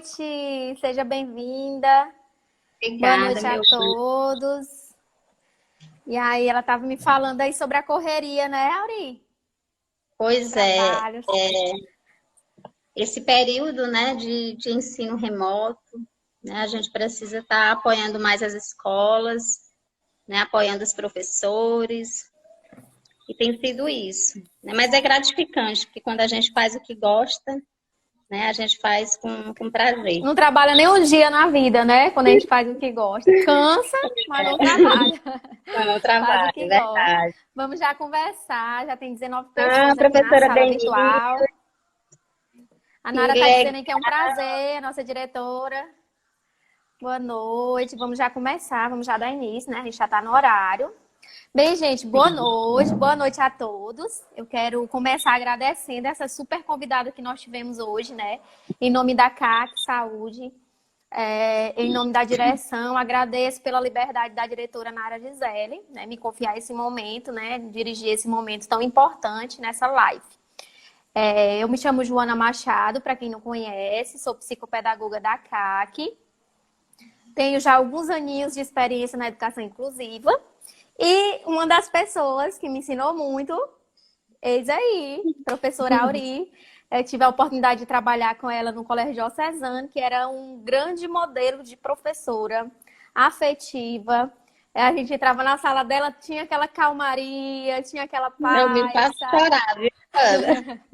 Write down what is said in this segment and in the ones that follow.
noite, seja bem-vinda. Boa Obrigada, noite a meu filho. todos. E aí, ela estava me falando aí sobre a correria, né, Auri? Os Pois é, trabalhos. esse período, né, de ensino remoto, né, a gente precisa estar apoiando mais as escolas, né, apoiando os professores, e tem sido isso, né? Mas é gratificante, porque quando a gente faz o que gosta, né, a gente faz com prazer. Não trabalha nem um dia na vida, né? Quando a gente faz o que gosta. Cansa, mas não trabalha. Não, Faz o trabalho, que gosta. verdade. Vamos já conversar. Já tem 19 Ah, pessoas aqui na professora sala Denise, virtual. A que Nara está dizendo legal. aí que é um prazer, nossa diretora. Boa noite. Vamos já começar, vamos já dar início, né? A gente já está no horário. Bem, gente, boa noite a todos. Eu quero começar agradecendo essa super convidada que nós tivemos hoje, né? Em nome da CAC Saúde, em nome da direção, agradeço pela liberdade da diretora Nara Gisele, né? Me confiar esse momento, né? Dirigir esse momento tão importante nessa live. Eu me chamo Joana Machado, para quem não conhece, sou psicopedagoga da CAC. Tenho já alguns aninhos de experiência na educação inclusiva. E uma das pessoas que me ensinou muito, eis aí, professora Auri. Eu tive a oportunidade de trabalhar com ela no Colégio Diocesano, que era um grande modelo de professora afetiva. A gente entrava na sala dela, tinha aquela calmaria, tinha aquela Eu me paz, faço sabe? chorar, viu, Ana?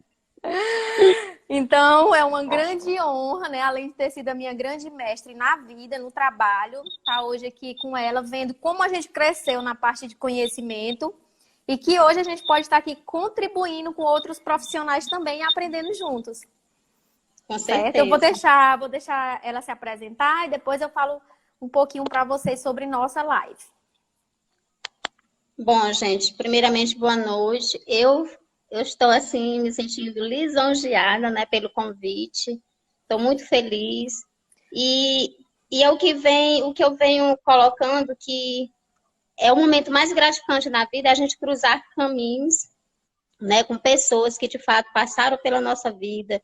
Então, é uma grande honra, né? Além de ter sido a minha grande mestre na vida, no trabalho, estar hoje aqui com ela, vendo como a gente cresceu na parte de conhecimento e que hoje a gente pode estar aqui contribuindo com outros profissionais também e aprendendo juntos, Com certo? Eu vou certeza. deixar ela se apresentar e depois eu falo um pouquinho para vocês sobre nossa live. Bom, gente, primeiramente, boa noite. Eu estou, assim, me sentindo lisonjeada, né, pelo convite. Estou muito feliz. E, e é o que eu venho colocando, que é o momento mais gratificante na vida, é a gente cruzar caminhos, né, com pessoas que, de fato, passaram pela nossa vida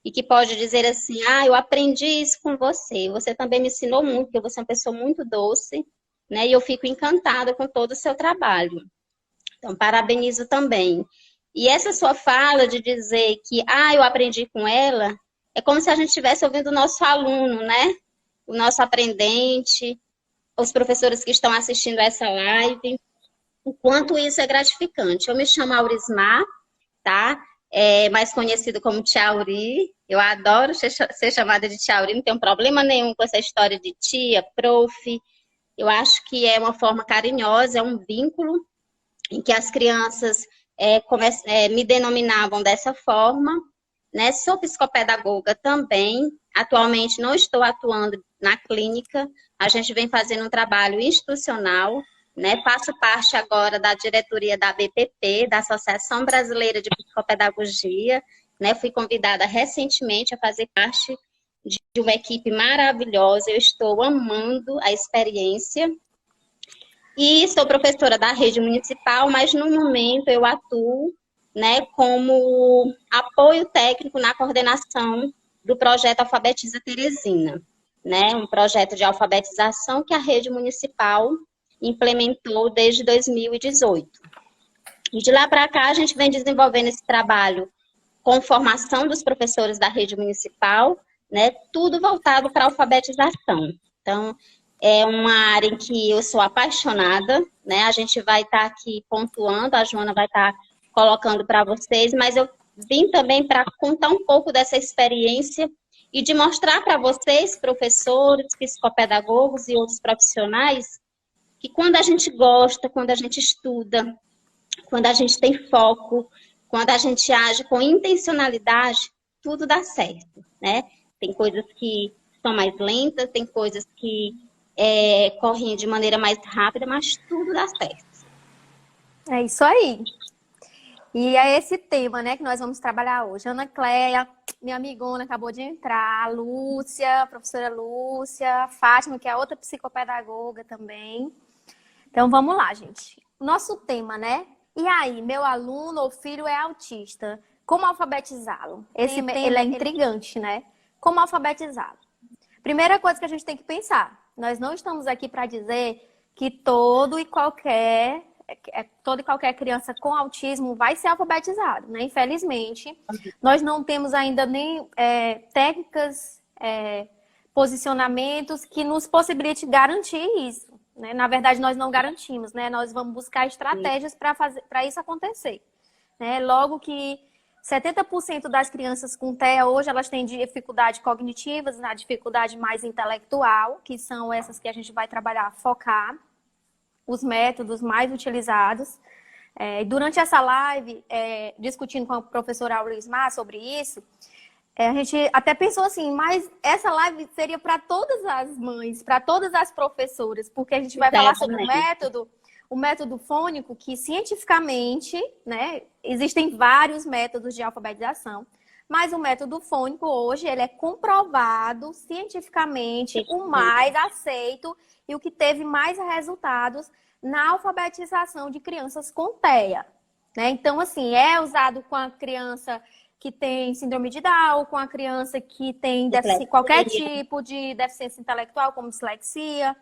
e que pode dizer assim, ah, eu aprendi isso com você. Você também me ensinou muito, porque você é uma pessoa muito doce, né, e eu fico encantada com todo o seu trabalho. Então, parabenizo também. E essa sua fala de dizer que, ah, eu aprendi com ela, é como se a gente estivesse ouvindo o nosso aluno, né? O nosso aprendente, os professores que estão assistindo essa live. O quanto isso é gratificante. Eu me chamo Aurismar, tá? Mais conhecido como Tia Auri. Eu adoro ser chamada de Tia Auri, não tenho problema nenhum com essa história de tia, prof. Eu acho que é uma forma carinhosa, é um vínculo em que as crianças me denominavam dessa forma, né? Sou psicopedagoga também. Atualmente não estou atuando na clínica, a gente vem fazendo um trabalho institucional, né? Faço parte agora da diretoria da ABPP, da Associação Brasileira de Psicopedagogia, né? Fui convidada recentemente a fazer parte de uma equipe maravilhosa, eu estou amando a experiência. E sou professora da rede municipal, mas no momento eu atuo, né, como apoio técnico na coordenação do projeto Alfabetiza Teresina, né, um projeto de alfabetização que a rede municipal implementou desde 2018. E de lá para cá a gente vem desenvolvendo esse trabalho com formação dos professores da rede municipal, né, tudo voltado para a alfabetização. Então, é uma área em que eu sou apaixonada, né? A gente vai estar aqui pontuando, a Joana vai estar colocando para vocês, mas eu vim também para contar um pouco dessa experiência e de mostrar para vocês, professores, psicopedagogos e outros profissionais, que quando a gente gosta, quando a gente estuda, quando a gente tem foco, quando a gente age com intencionalidade, tudo dá certo, né? Tem coisas que são mais lentas, tem coisas que correm de maneira mais rápida, mas tudo dá certo. É isso aí. E é esse tema, né, que nós vamos trabalhar hoje. Ana Cléia, minha amigona, acabou de entrar. A Lúcia, a professora Lúcia, a Fátima, que é outra psicopedagoga também. Então, vamos lá, gente. Nosso tema, né? E aí, meu aluno ou filho é autista. Como alfabetizá-lo? Esse tema, ele é intrigante, né? Como alfabetizá-lo? Primeira coisa que a gente tem que pensar, nós não estamos aqui para dizer que toda e qualquer criança com autismo vai ser alfabetizado, né? Infelizmente, nós não temos ainda nem técnicas, posicionamentos que nos possibilitem garantir isso, né? Na verdade, nós não garantimos, né? Nós vamos buscar estratégias para isso acontecer, né? Logo que 70% das crianças com TEA hoje, elas têm dificuldade cognitivas, na dificuldade mais intelectual, que são essas que a gente vai trabalhar, focar os métodos mais utilizados. Durante essa live, discutindo com a professora Aurismar sobre isso, a gente até pensou assim, mas essa live seria para todas as mães, para todas as professoras, porque a gente vai falar sobre o método fônico, que cientificamente, né, existem vários métodos de alfabetização, mas o método fônico hoje ele é comprovado cientificamente, o mais aceito e o que teve mais resultados na alfabetização de crianças com TEA, né? Então, assim, é usado com a criança que tem síndrome de Down, com a criança que tem qualquer tipo de deficiência intelectual, como dislexia.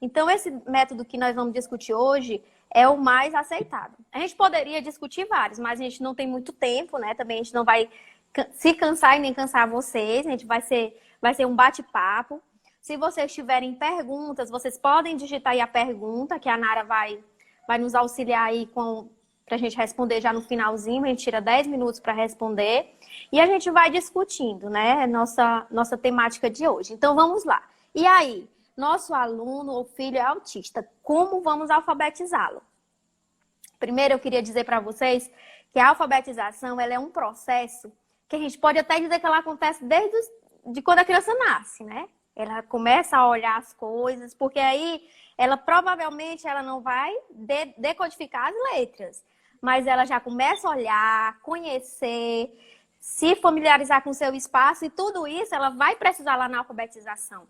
Então, esse método que nós vamos discutir hoje é o mais aceitado. A gente poderia discutir vários, mas a gente não tem muito tempo, né? Também a gente não vai se cansar e nem cansar vocês. A gente vai ser um bate-papo. Se vocês tiverem perguntas, vocês podem digitar aí a pergunta, que a Nara vai nos auxiliar aí para a gente responder já no finalzinho. A gente tira 10 minutos para responder. E a gente vai discutindo, né? Nossa temática de hoje. Então, vamos lá. E aí? Nosso aluno ou filho é autista. Como vamos alfabetizá-lo? Primeiro, eu queria dizer para vocês que a alfabetização ela é um processo que a gente pode até dizer que ela acontece de quando a criança nasce, né? Ela começa a olhar as coisas, porque aí ela provavelmente ela não vai decodificar as letras, mas ela já começa a olhar, conhecer, se familiarizar com o seu espaço e tudo isso ela vai precisar lá na alfabetização.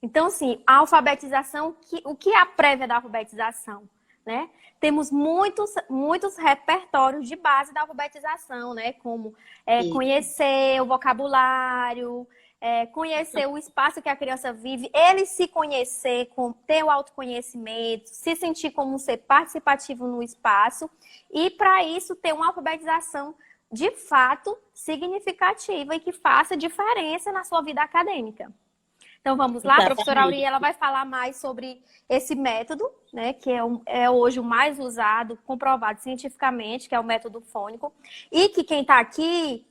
Então, assim, a alfabetização, o que é a prévia da alfabetização, né? Temos muitos repertórios de base da alfabetização, né? Como conhecer o vocabulário, conhecer o espaço que a criança vive, ele se conhecer, ter o autoconhecimento, se sentir como um ser participativo no espaço e, para isso, ter uma alfabetização de fato significativa e que faça diferença na sua vida acadêmica. Então, vamos lá, a professora Auri, ela vai falar mais sobre esse método, né, que é hoje o mais usado, comprovado cientificamente, que é o método fônico, e que quem está aqui,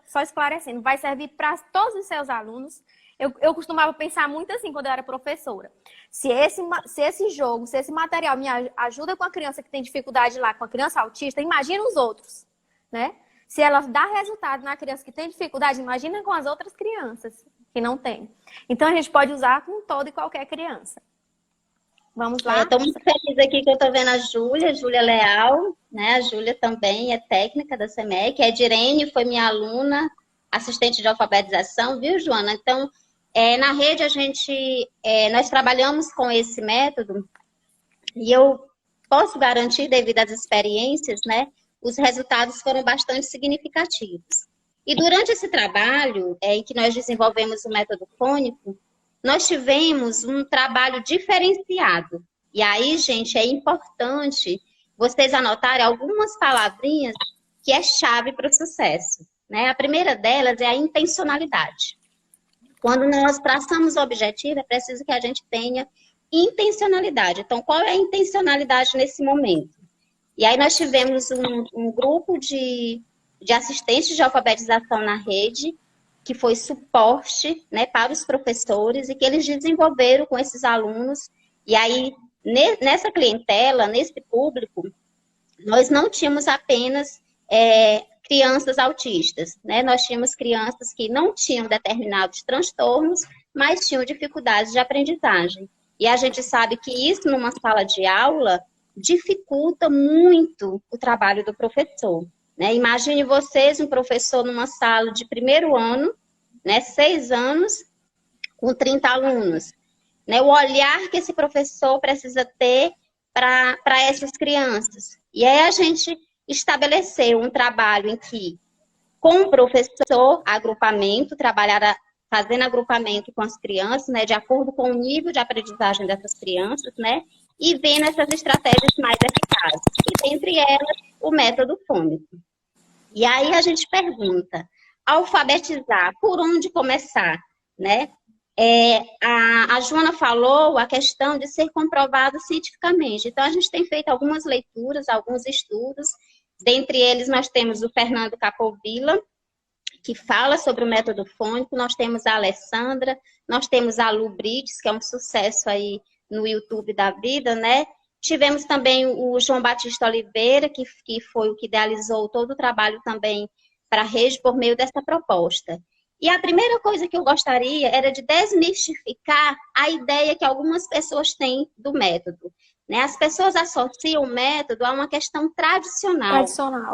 só esclarecendo, vai servir para todos os seus alunos. Eu costumava pensar muito assim quando eu era professora. Se esse jogo, se esse material me ajuda com a criança que tem dificuldade lá, com a criança autista, imagina os outros, né? Se ela dá resultado na criança que tem dificuldade, imagina com as outras crianças que não têm. Então, a gente pode usar com toda e qualquer criança. Vamos lá? Eu estou muito feliz aqui que eu estou vendo a Júlia Leal, né? A Júlia também é técnica da SEMEC. A Edirene foi minha aluna, assistente de alfabetização, viu, Joana? Então, na rede nós trabalhamos com esse método e eu posso garantir, devido às experiências, né? Os resultados foram bastante significativos. E durante esse trabalho em que nós desenvolvemos o método fônico, nós tivemos um trabalho diferenciado. E aí, gente, é importante vocês anotarem algumas palavrinhas que é chave para o sucesso, né? A primeira delas é a intencionalidade. Quando nós traçamos o objetivo, é preciso que a gente tenha intencionalidade. Então, qual é a intencionalidade nesse momento? E aí nós tivemos um grupo de assistentes de alfabetização na rede, que foi suporte, né, para os professores e que eles desenvolveram com esses alunos. E aí, nessa clientela, nesse público, nós não tínhamos apenas crianças autistas, né? Nós tínhamos crianças que não tinham determinados transtornos, mas tinham dificuldades de aprendizagem. E a gente sabe que isso, numa sala de aula, dificulta muito o trabalho do professor. Né? Imagine vocês, um professor numa sala de primeiro ano, né, 6 anos, com 30 alunos. Né? O olhar que esse professor precisa ter para essas crianças. E aí a gente estabeleceu um trabalho em que, com o professor, agrupamento, trabalhar fazendo agrupamento com as crianças, né, de acordo com o nível de aprendizagem dessas crianças, né, e vendo essas estratégias mais eficazes. E dentre elas, o método fônico. E aí a gente pergunta, alfabetizar, por onde começar, né? A Joana falou a questão de ser comprovado cientificamente. Então, a gente tem feito algumas leituras, alguns estudos. Dentre eles, nós temos o Fernando Capovilla, que fala sobre o método fônico. Nós temos a Alessandra, nós temos a Lu Brites, que é um sucesso aí no YouTube da vida, né? Tivemos também o João Batista Oliveira, que foi o que idealizou todo o trabalho também para a rede por meio dessa proposta. E a primeira coisa que eu gostaria era de desmistificar a ideia que algumas pessoas têm do método, né? As pessoas associam o método a uma questão tradicional.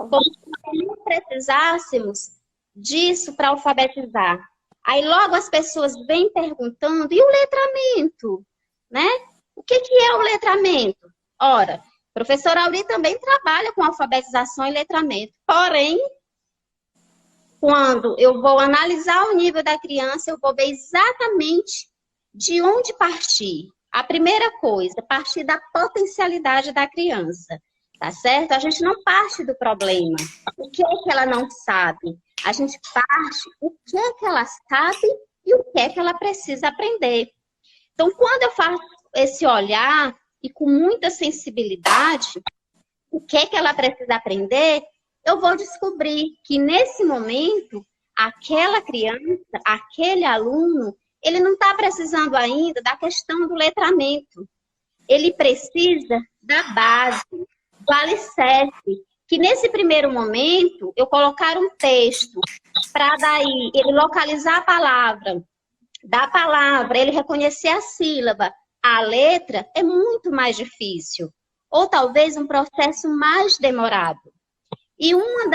Como se não precisássemos disso para alfabetizar. Aí logo as pessoas vêm perguntando, e o letramento? Né? O que é o letramento? Ora, o professor Auri também trabalha com alfabetização e letramento, porém, quando eu vou analisar o nível da criança, eu vou ver exatamente de onde partir. A primeira coisa, partir da potencialidade da criança, tá certo? A gente não parte do problema. O que é que ela não sabe? A gente parte o que é que ela sabe e o que é que ela precisa aprender. Então, quando eu faço esse olhar e com muita sensibilidade, o que é que ela precisa aprender, eu vou descobrir que nesse momento, aquela criança, aquele aluno, ele não está precisando ainda da questão do letramento. Ele precisa da base, do alicerce, que nesse primeiro momento, eu colocar um texto para daí ele localizar a palavra, da palavra, ele reconhecer a sílaba, a letra, é muito mais difícil. Ou talvez um processo mais demorado. E uma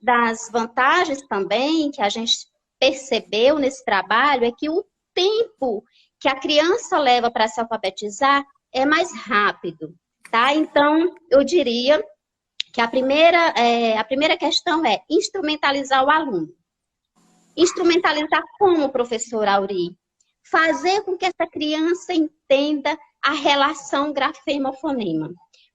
das vantagens também que a gente percebeu nesse trabalho é que o tempo que a criança leva para se alfabetizar é mais rápido, tá? Então, eu diria que a primeira questão é instrumentalizar o aluno. Instrumentalizar como, professor Auri? Fazer com que essa criança entenda a relação grafema-fonema.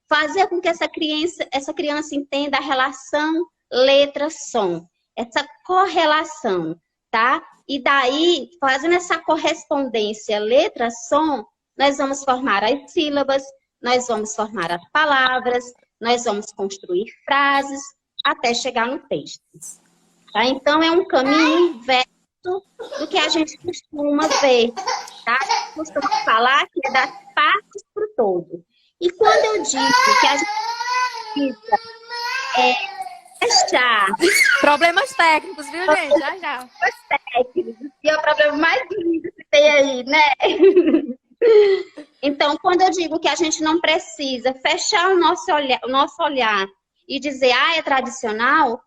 Fazer com que essa criança entenda a relação letra-som. Essa correlação, tá? E daí, fazendo essa correspondência letra-som, nós vamos formar as sílabas, nós vamos formar as palavras, nós vamos construir frases, até chegar no texto. Tá? Então, é um caminho inverso do que a gente costuma ver, tá? A gente costuma falar que é das partes para o todo. E quando eu digo que a gente precisa fechar... Problemas técnicos, viu, gente? Já, já. Problemas técnicos, que é o problema mais lindo que tem aí, né? Então, quando eu digo que a gente não precisa fechar o nosso olhar e dizer, é tradicional,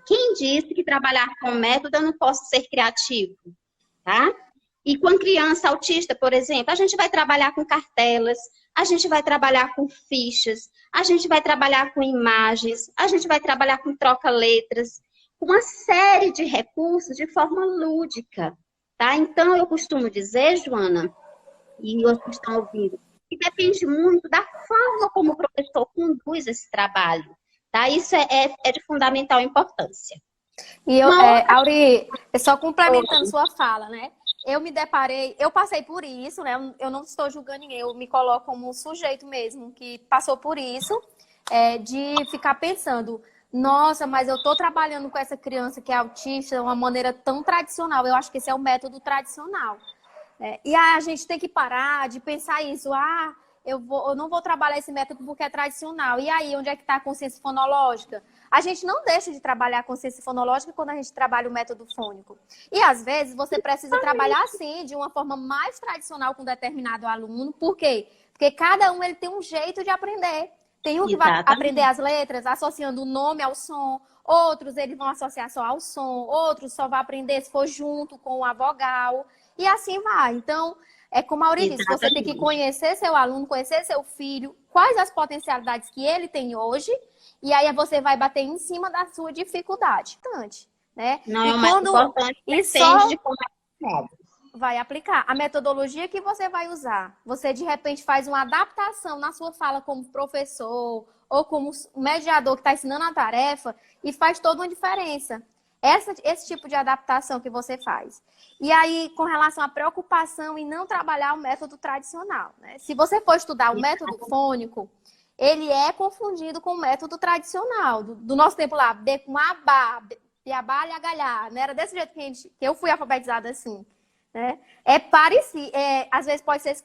quem disse que trabalhar com método eu não posso ser criativo, tá? E com criança autista, por exemplo, a gente vai trabalhar com cartelas, a gente vai trabalhar com fichas, a gente vai trabalhar com imagens, a gente vai trabalhar com troca-letras, com uma série de recursos de forma lúdica, tá? Então, eu costumo dizer, Joana, e os que estão ouvindo, que depende muito da forma como o professor conduz esse trabalho, tá? Isso é de fundamental importância. E Auri, só complementando sua fala, né? Eu passei por isso, né? Eu não estou julgando ninguém, eu me coloco como um sujeito mesmo que passou por isso, de ficar pensando, nossa, mas eu estou trabalhando com essa criança que é autista de uma maneira tão tradicional. Eu acho que esse é o método tradicional. E aí a gente tem que parar de pensar isso. Eu não vou trabalhar esse método porque é tradicional. E aí, onde é que está a consciência fonológica? A gente não deixa de trabalhar a consciência fonológica quando a gente trabalha o método fônico. E às vezes você precisa trabalhar assim, de uma forma mais tradicional com determinado aluno. Por quê? Porque cada um ele tem um jeito de aprender. Tem um que vai aprender as letras associando o nome ao som. Outros eles vão associar só ao som. Outros só vão aprender se for junto com a vogal. E assim vai. Então, é como a Auri disse, você tem que conhecer seu aluno, conhecer seu filho, quais as potencialidades que ele tem hoje, e aí você vai bater em cima da sua dificuldade. Né? Não, é o mais importante, depende de como vai aplicar. A metodologia que você vai usar, você de repente faz uma adaptação na sua fala como professor ou como mediador que está ensinando a tarefa e faz toda uma diferença. Esse tipo de adaptação que você faz. E aí, com relação à preocupação em não trabalhar o método tradicional, né? Se você for estudar o método fônico, ele é confundido com o método tradicional, do nosso tempo lá, B com abá, beabá, lhagalhá, né? Era desse jeito que eu fui alfabetizada assim. Né? É parecido, às vezes pode ser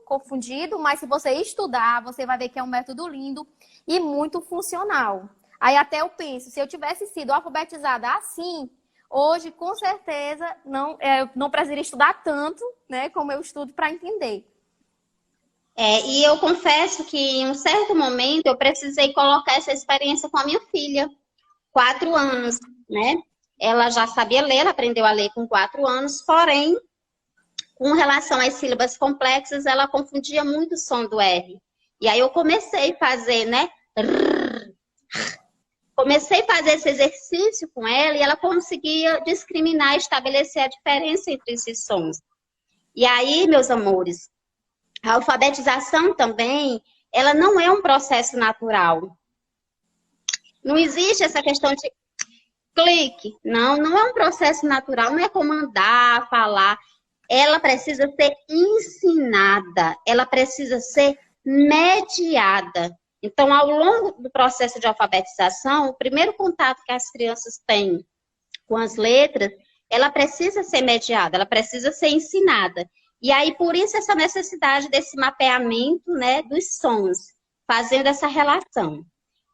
confundido, mas se você estudar, você vai ver que é um método lindo e muito funcional. Aí até eu penso, se eu tivesse sido alfabetizada assim, hoje com certeza não precisaria estudar tanto, né, como eu estudo para entender. E eu confesso que em um certo momento eu precisei colocar essa experiência com a minha filha, 4 anos, né? Ela já sabia ler, ela aprendeu a ler com 4 anos, porém, com relação às sílabas complexas, ela confundia muito o som do R. E aí eu comecei a fazer, né? Comecei a fazer esse exercício com ela e ela conseguia discriminar, estabelecer a diferença entre esses sons. E aí, meus amores, a alfabetização também, ela não é um processo natural. Não existe essa questão de clique. Não é um processo natural, não é comandar, falar. Ela precisa ser ensinada, ela precisa ser mediada. Então, ao longo do processo de alfabetização, o primeiro contato que as crianças têm com as letras, ela precisa ser mediada, ela precisa ser ensinada. E aí, por isso, essa necessidade desse mapeamento, né, dos sons, fazendo essa relação.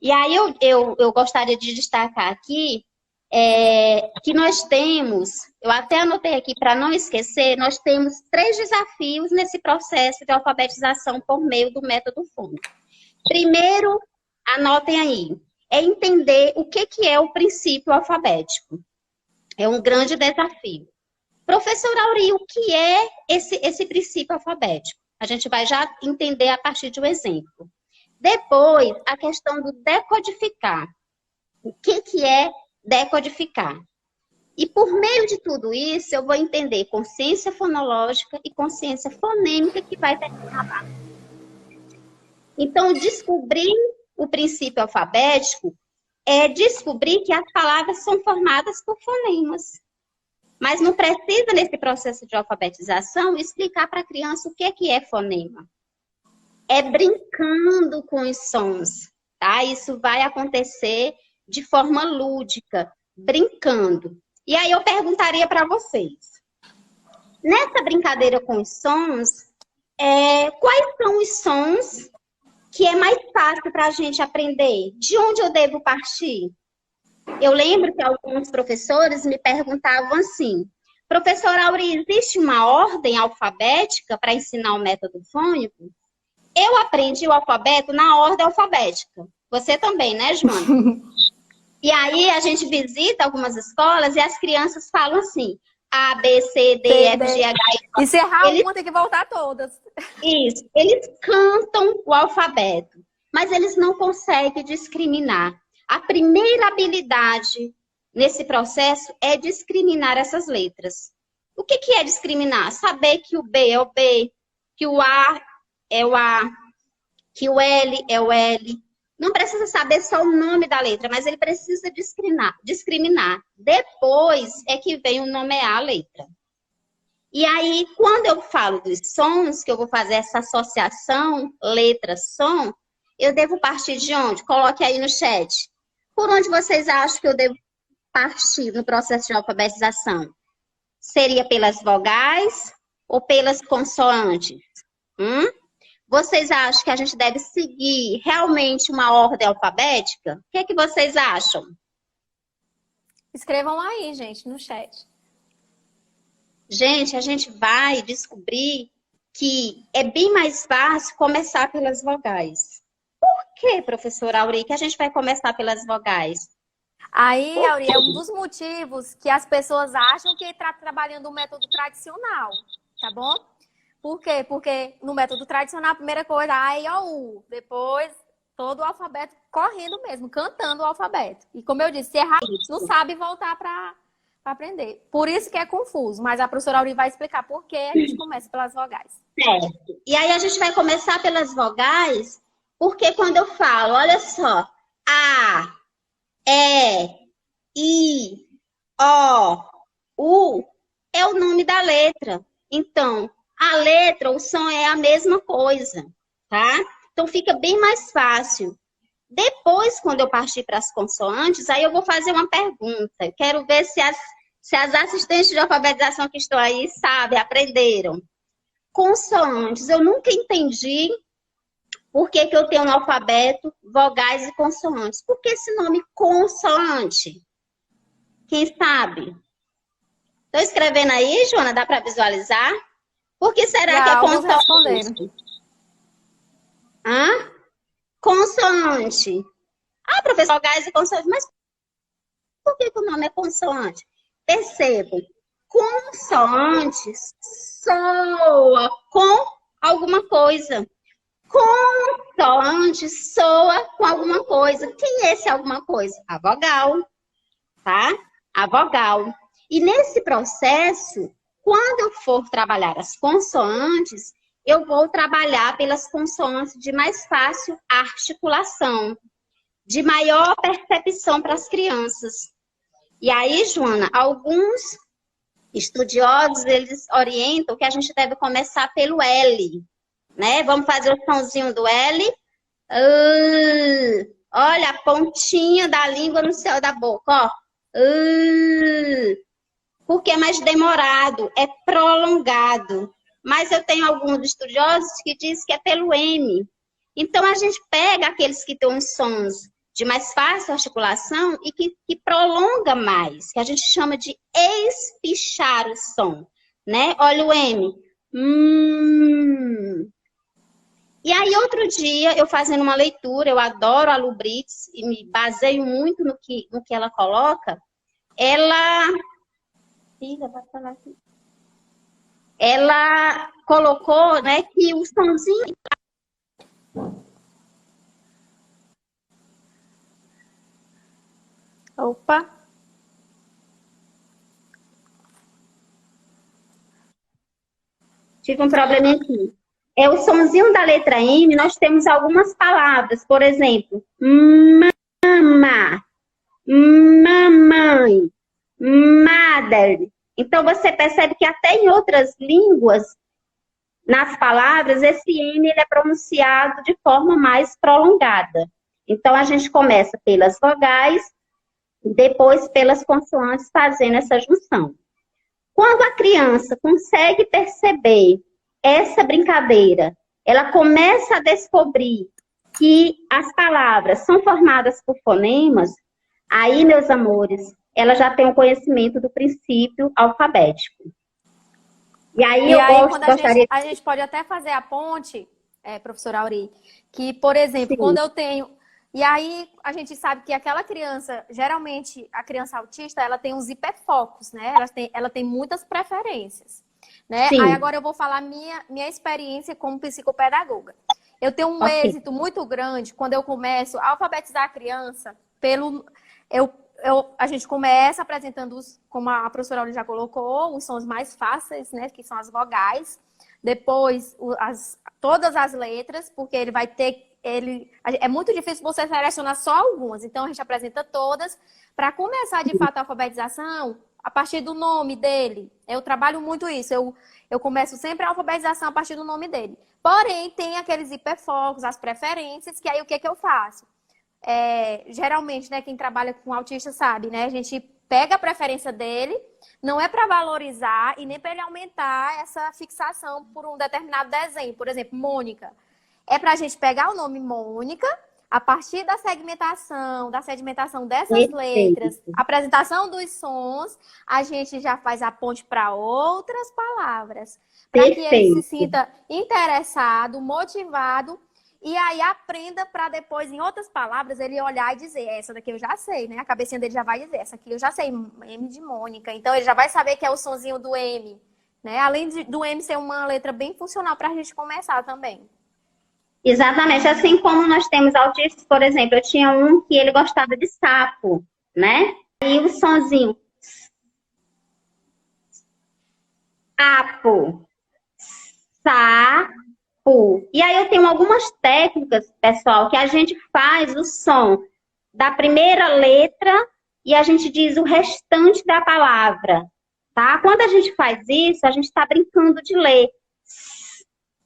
E aí, eu gostaria de destacar aqui que nós temos, eu até anotei aqui para não esquecer, nós temos 3 desafios nesse processo de alfabetização por meio do método fônico. Primeiro, anotem aí, é entender o que é o princípio alfabético. É um grande desafio. Professor Auri, o que é esse princípio alfabético? A gente vai já entender a partir de um exemplo. Depois, a questão do decodificar. O que é decodificar? E por meio de tudo isso, eu vou entender consciência fonológica e consciência fonêmica que vai terminar. Então, descobrir o princípio alfabético é descobrir que as palavras são formadas por fonemas. Mas não precisa, nesse processo de alfabetização, explicar para a criança o que é fonema. É brincando com os sons, tá? Isso vai acontecer de forma lúdica, brincando. E aí eu perguntaria para vocês, nessa brincadeira com os sons, quais são os sons que é mais fácil para a gente aprender? De onde eu devo partir? Eu lembro que alguns professores me perguntavam assim, professor Auri, existe uma ordem alfabética para ensinar o método fônico? Eu aprendi o alfabeto na ordem alfabética. Você também, né, Joana? E aí a gente visita algumas escolas e as crianças falam assim, A, B, C, D, F, G, H, I. E se errar uma, tem que voltar todas. Isso. Eles cantam o alfabeto, mas eles não conseguem discriminar. A primeira habilidade nesse processo é discriminar essas letras. O que é discriminar? Saber que o B é o B, que o A é o A, que o L é o L. Não precisa saber só o nome da letra, mas ele precisa discriminar. Depois é que vem o nomear a letra. E aí, quando eu falo dos sons, que eu vou fazer essa associação letra-som, eu devo partir de onde? Coloque aí no chat. Por onde vocês acham que eu devo partir no processo de alfabetização? Seria pelas vogais ou pelas consoantes? Vocês acham que a gente deve seguir realmente uma ordem alfabética? O que vocês acham? Escrevam aí, gente, no chat. Gente, a gente vai descobrir que é bem mais fácil começar pelas vogais. Por que, professora Auri, que a gente vai começar pelas vogais? Aí, Auri, é um dos motivos que as pessoas acham que está trabalhando o método tradicional, tá bom? Por quê? Porque no método tradicional, a primeira coisa, A, I, O, U. Depois, todo o alfabeto correndo mesmo, cantando o alfabeto. E como eu disse, se errar, não sabe voltar para para aprender. Por isso que é confuso, mas a professora Auri vai explicar por que a gente começa pelas vogais. Certo. E aí a gente vai começar pelas vogais, porque quando eu falo, olha só, A, E, I, O, U, é o nome da letra. Então, a letra, o som é a mesma coisa, tá? Então fica bem mais fácil. Depois, quando eu partir para as consoantes, aí eu vou fazer uma pergunta. Eu quero ver se as assistentes de alfabetização que estão aí sabem, aprenderam. Consoantes, eu nunca entendi por que eu tenho no alfabeto vogais e consoantes. Por que esse nome consoante? Quem sabe? Estou escrevendo aí, Joana, dá para visualizar? Por que será que é consoante? Hã? Consoante. Ah, professor, vogais e consoantes, mas por que o nome é consoante? Percebam, consoante soa com alguma coisa. Consoante soa com alguma coisa. Quem é esse alguma coisa? A vogal, tá? A vogal. E nesse processo, quando eu for trabalhar as consoantes, eu vou trabalhar pelas consoantes de mais fácil articulação, de maior percepção para as crianças. E aí, Joana, alguns estudiosos, eles orientam que a gente deve começar pelo L, né? Vamos fazer o sonzinho do L. Olha a pontinha da língua no céu da boca, ó. Porque é mais demorado, é prolongado. Mas eu tenho alguns estudiosos que dizem que é pelo M. Então, a gente pega aqueles que têm uns sons de mais fácil articulação e que prolonga mais, que a gente chama de espichar o som, né? Olha o M. E aí, outro dia, eu fazendo uma leitura, eu adoro a Lu Brits e me baseio muito no que ela coloca. Ela colocou, né, que o sonzinho... Opa! Tive um probleminha aqui. É o sonzinho da letra M, nós temos algumas palavras, por exemplo, mama, mamãe, mother. Então, você percebe que até em outras línguas, nas palavras, esse M ele é pronunciado de forma mais prolongada. Então, a gente começa pelas vogais, depois pelas consoantes, fazendo essa junção. Quando a criança consegue perceber essa brincadeira, ela começa a descobrir que as palavras são formadas por fonemas, aí, meus amores, ela já tem o conhecimento do princípio alfabético. E aí quando a gente pode até fazer a ponte, professora Auri, que, por exemplo, sim, quando eu tenho... E aí a gente sabe que aquela criança, geralmente a criança autista, ela tem uns hiperfocos, né? Ela tem muitas preferências, né? Sim. Aí agora eu vou falar minha experiência como psicopedagoga. Eu tenho um êxito muito grande quando eu começo a alfabetizar a criança a gente começa apresentando, como a professora Auri já colocou, os sons mais fáceis, né? Que são as vogais. Depois, todas as letras, porque ele vai ter... É muito difícil você selecionar só algumas. Então, a gente apresenta todas. Para começar, de fato, a alfabetização, a partir do nome dele. Eu trabalho muito isso. Eu começo sempre a alfabetização a partir do nome dele. Porém, tem aqueles hiperfocos, as preferências, que aí o que eu faço? Geralmente, né, quem trabalha com autista sabe, né? A gente pega a preferência dele, não é para valorizar e nem para ele aumentar essa fixação por um determinado desenho. Por exemplo, Mônica. É para a gente pegar o nome Mônica, a partir da segmentação dessas letras, apresentação dos sons, a gente já faz a ponte para outras palavras. Para que ele se sinta interessado, motivado, e aí aprenda para depois, em outras palavras, ele olhar e dizer, essa daqui eu já sei, né? A cabecinha dele já vai dizer, essa aqui eu já sei, M de Mônica. Então, ele já vai saber que é o sonzinho do M, né? Além do M ser uma letra bem funcional para a gente começar também. Exatamente, assim como nós temos autistas, por exemplo, eu tinha um que ele gostava de sapo, né? E o sonzinho apo, sapo. E aí eu tenho algumas técnicas, pessoal, que a gente faz o som da primeira letra e a gente diz o restante da palavra, tá? Quando a gente faz isso, a gente está brincando de ler.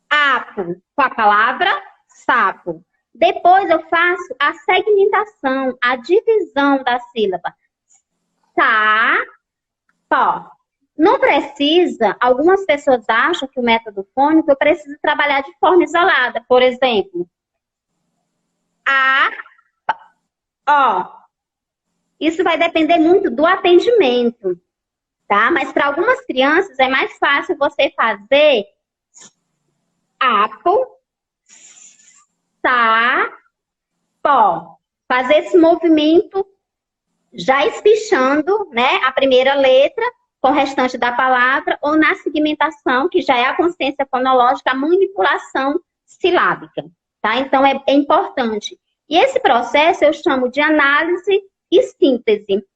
Apo, com a palavra sapo. Depois eu faço a segmentação, a divisão da sílaba. Sapo. Não precisa, algumas pessoas acham que o método fônico eu preciso trabalhar de forma isolada. Por exemplo, ó. Isso vai depender muito do atendimento, tá? Mas para algumas crianças é mais fácil você fazer apo, sapo. Fazer esse movimento já espichando, né, a primeira letra com o restante da palavra, ou na segmentação, que já é a consciência fonológica, a manipulação silábica, tá? Então, é importante. E esse processo eu chamo de análise e síntese,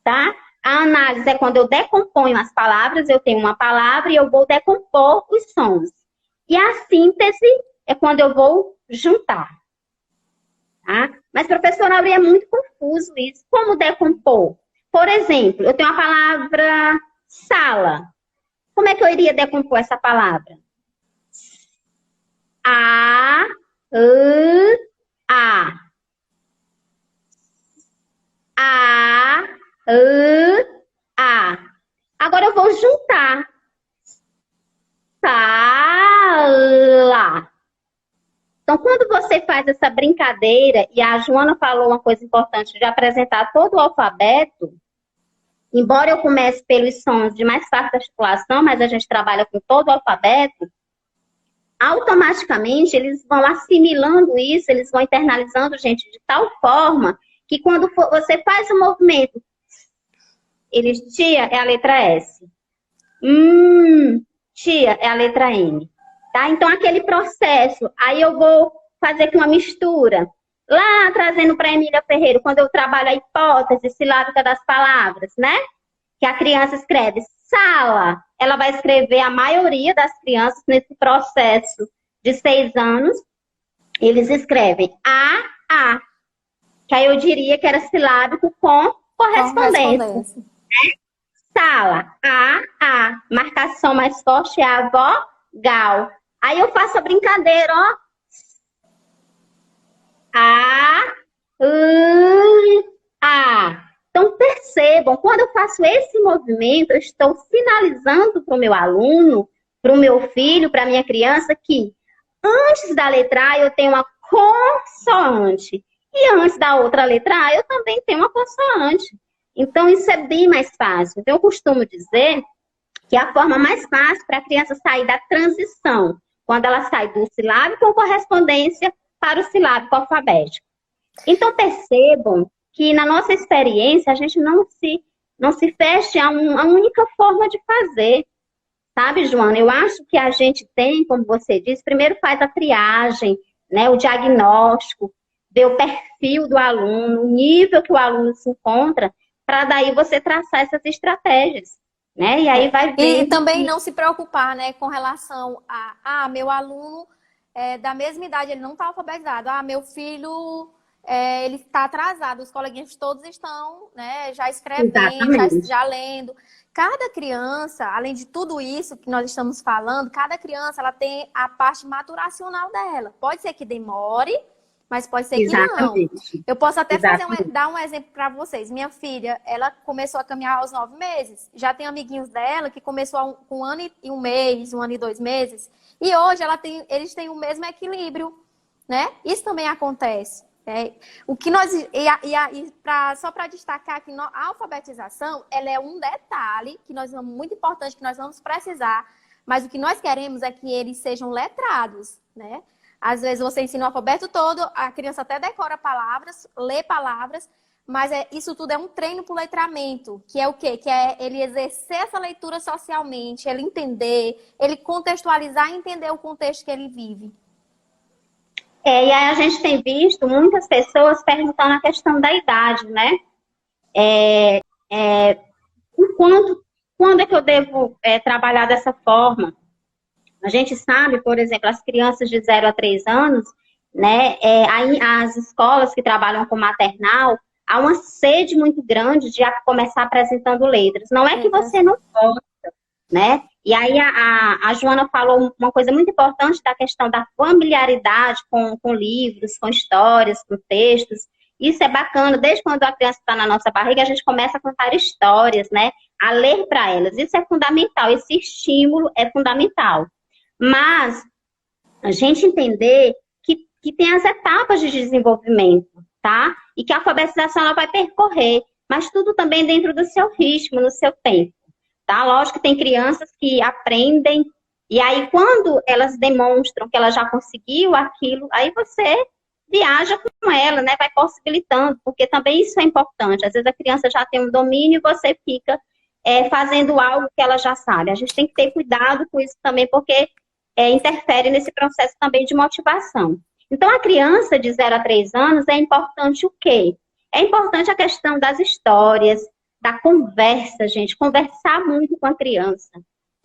tá? A análise é quando eu decomponho as palavras, eu tenho uma palavra e eu vou decompor os sons. E a síntese é quando eu vou juntar, tá? Mas, professora Aurea, é muito confuso isso. Como decompor? Por exemplo, eu tenho a palavra sala. Como é que eu iria decompor essa palavra? A. A. Agora eu vou juntar. Sala. Então, quando você faz essa brincadeira, e a Joana falou uma coisa importante de apresentar todo o alfabeto, embora eu comece pelos sons de mais fácil articulação, mas a gente trabalha com todo o alfabeto, automaticamente eles vão assimilando isso, eles vão internalizando, gente, de tal forma que quando você faz o movimento, eles, tia, é a letra S. Tia, é a letra M. Tá? Então, aquele processo, aí eu vou fazer aqui uma mistura. Lá, trazendo para Emília Ferreira, quando eu trabalho a hipótese silábica das palavras, né? Que a criança escreve sala. Ela vai escrever, a maioria das crianças, nesse processo de 6 anos, eles escrevem a. Que aí eu diria que era silábico com correspondência. Né? Sala, a. Marcação mais forte é a vogal. Aí eu faço a brincadeira, ó. A. Então, percebam, quando eu faço esse movimento, eu estou sinalizando para o meu aluno, para o meu filho, para a minha criança, que antes da letra A eu tenho uma consoante. E antes da outra letra A eu também tenho uma consoante. Então, isso é bem mais fácil. Então, eu costumo dizer que é a forma mais fácil para a criança sair da transição, quando ela sai do silábico com correspondência para o silábico alfabético. Então, percebam que na nossa experiência a gente não se fecha a uma única forma de fazer. Sabe, Joana? Eu acho que a gente tem, como você disse, primeiro faz a triagem, né, o diagnóstico, ver o perfil do aluno, o nível que o aluno se encontra, para daí você traçar essas estratégias. Né? E aí vai ver. E também não se preocupar, né, com relação a meu aluno da mesma idade, ele não está alfabetizado. Meu filho, ele está atrasado. Os coleguinhas todos estão, né, já escrevendo, já lendo. Cada criança, além de tudo isso que nós estamos falando, cada criança ela tem a parte maturacional dela. Pode ser que demore, mas pode ser que não. Eu posso até dar um exemplo para vocês. Minha filha, ela começou a caminhar aos 9 meses. Já tem amiguinhos dela que começou com 1 ano e 1 mês, 1 ano e 2 meses. E hoje eles têm o mesmo equilíbrio, né? Isso também acontece. O que nós só para destacar que a alfabetização, ela é um detalhe que muito importante que nós vamos precisar. Mas o que nós queremos é que eles sejam letrados, né? Às vezes você ensina o alfabeto todo, a criança até decora palavras, lê palavras, mas isso tudo é um treino para o letramento, que é o quê? Que é ele exercer essa leitura socialmente, ele entender, ele contextualizar e entender o contexto que ele vive. E aí a gente tem visto muitas pessoas perguntando a questão da idade, né? quando é que eu devo trabalhar dessa forma? A gente sabe, por exemplo, as crianças de 0 a 3 anos, né, aí as escolas que trabalham com maternal, há uma sede muito grande de começar apresentando letras. Não é que você não pode, né? E aí a Joana falou uma coisa muito importante da questão da familiaridade com livros, com histórias, com textos. Isso é bacana. Desde quando a criança está na nossa barriga, a gente começa a contar histórias, né? A ler para elas. Isso é fundamental. Esse estímulo é fundamental. Mas a gente entender que tem as etapas de desenvolvimento, tá? E que a alfabetização ela vai percorrer, mas tudo também dentro do seu ritmo, no seu tempo. Tá? Lógico que tem crianças que aprendem, e aí quando elas demonstram que ela já conseguiu aquilo, aí você viaja com ela, né? Vai possibilitando, porque também isso é importante. Às vezes a criança já tem um domínio e você fica fazendo algo que ela já sabe. A gente tem que ter cuidado com isso também, porque interfere nesse processo também de motivação. Então, a criança de 0 a 3 anos é importante o quê? É importante a questão das histórias, da conversa, gente, conversar muito com a criança.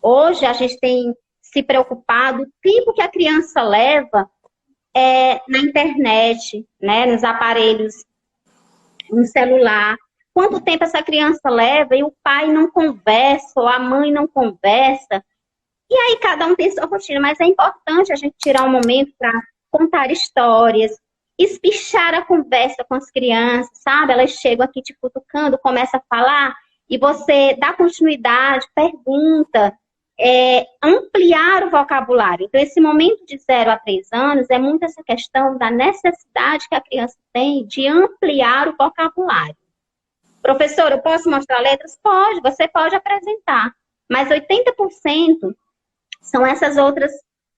Hoje a gente tem se preocupado o tempo que a criança leva na internet, né, nos aparelhos, no celular. Quanto tempo essa criança leva e o pai não conversa, ou a mãe não conversa. E aí cada um tem sua rotina, mas é importante a gente tirar um momento para contar histórias, espichar a conversa com as crianças, sabe? Elas chegam aqui te cutucando, começa a falar, e você dá continuidade, pergunta, ampliar o vocabulário. Então, esse momento de 0 a 3 anos é muito essa questão da necessidade que a criança tem de ampliar o vocabulário. Professor, eu posso mostrar letras? Pode, você pode apresentar. Mas 80% são essas outras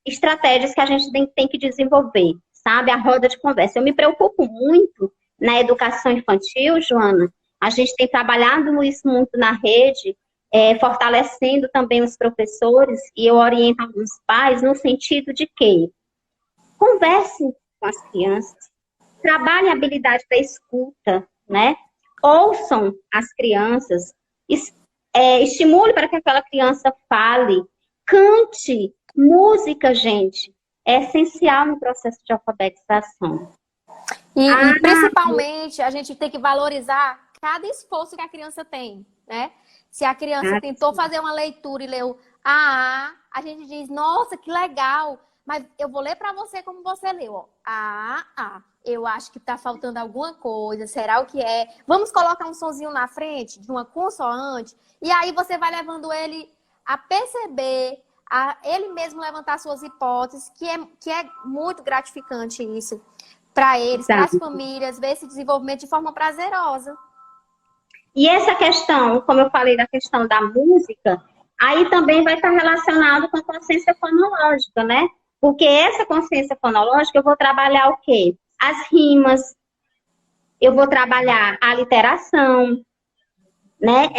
estratégias que a gente tem que desenvolver, sabe? A roda de conversa. Eu me preocupo muito na educação infantil, Joana. A gente tem trabalhado isso muito na rede, fortalecendo também os professores, e eu oriento alguns pais no sentido de que conversem com as crianças, trabalhem a habilidade da escuta, né? Ouçam as crianças, estimule para que aquela criança fale, cante. Música, gente, é essencial no processo de alfabetização. E principalmente, a gente tem que valorizar cada esforço que a criança tem, né? Se a criança tentou fazer uma leitura e leu a gente diz, nossa, que legal, mas eu vou ler para você como você leu, ó. Eu acho que tá faltando alguma coisa, será o que é? Vamos colocar um sonzinho na frente de uma consoante, e aí você vai levando ele a perceber, a ele mesmo levantar suas hipóteses, que é muito gratificante isso para eles, para as famílias, ver esse desenvolvimento de forma prazerosa. E essa questão, como eu falei da questão da música, aí também vai estar relacionado com a consciência fonológica, né? Porque essa consciência fonológica eu vou trabalhar o quê? As rimas, eu vou trabalhar a literação, né?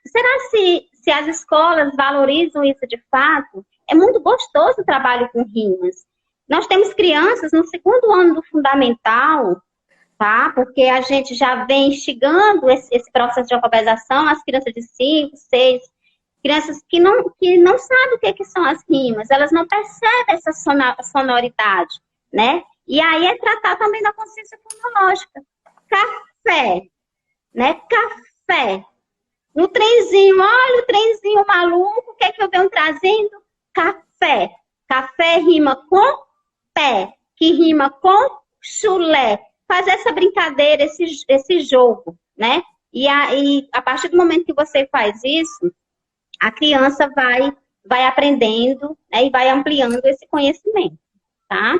Será se as escolas valorizam isso de fato? É muito gostoso o trabalho com rimas. Nós temos crianças no 2º ano do fundamental, tá? Porque a gente já vem instigando esse processo de alfabetização, as crianças de 5, 6, crianças que não sabem o que são as rimas, elas não percebem essa sonoridade, né? E aí é tratar também da consciência fonológica. Café, né? Café. No trenzinho, olha o trenzinho maluco, o que é que eu venho trazendo? Café. Café rima com pé, que rima com chulé. Faz essa brincadeira, esse jogo, né? E aí, a partir do momento que você faz isso, a criança vai aprendendo, né, e vai ampliando esse conhecimento, tá?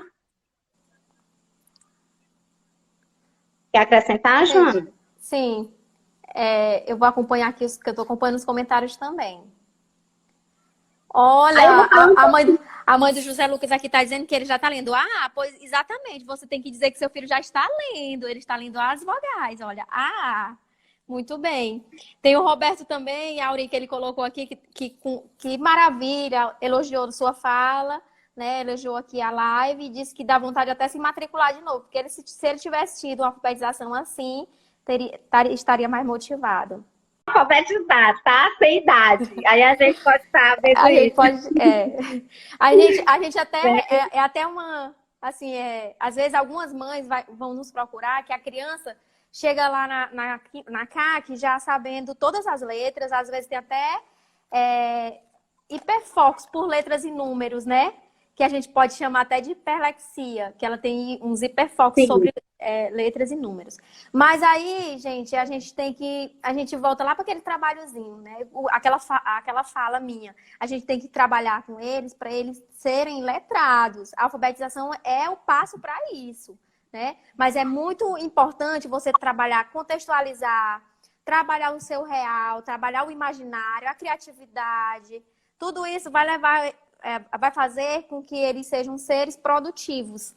Quer acrescentar, Joana? Sim. Eu vou acompanhar aqui, que eu estou acompanhando os comentários também. Olha, a mãe do José Lucas aqui está dizendo que ele já está lendo. Pois exatamente, você tem que dizer que seu filho já está lendo. Ele está lendo as vogais, olha. Muito bem. Tem o Roberto também, Auri, que ele colocou aqui, que maravilha, elogiou sua fala, né? Elogiou aqui a live e disse que dá vontade até se matricular de novo, porque se ele tivesse tido uma alfabetização assim, estaria mais motivado. alfabetizar, tá? Sem idade. Aí a gente pode estar vendo A gente isso. pode. A gente até. É até uma. Assim, às vezes algumas mães vão nos procurar que a criança chega lá na CAC já sabendo todas as letras, às vezes tem até hiperfocos por letras e números, né? Que a gente pode chamar até de hiperlexia, que ela tem uns hiperfocos Sim. sobre letras e números. Mas aí, gente, a gente volta lá para aquele trabalhozinho, né? Aquela fala minha. A gente tem que trabalhar com eles para eles serem letrados. A alfabetização é o passo para isso, né? Mas é muito importante você trabalhar, contextualizar, trabalhar o seu real, trabalhar o imaginário, a criatividade. Tudo isso vai fazer com que eles sejam seres produtivos.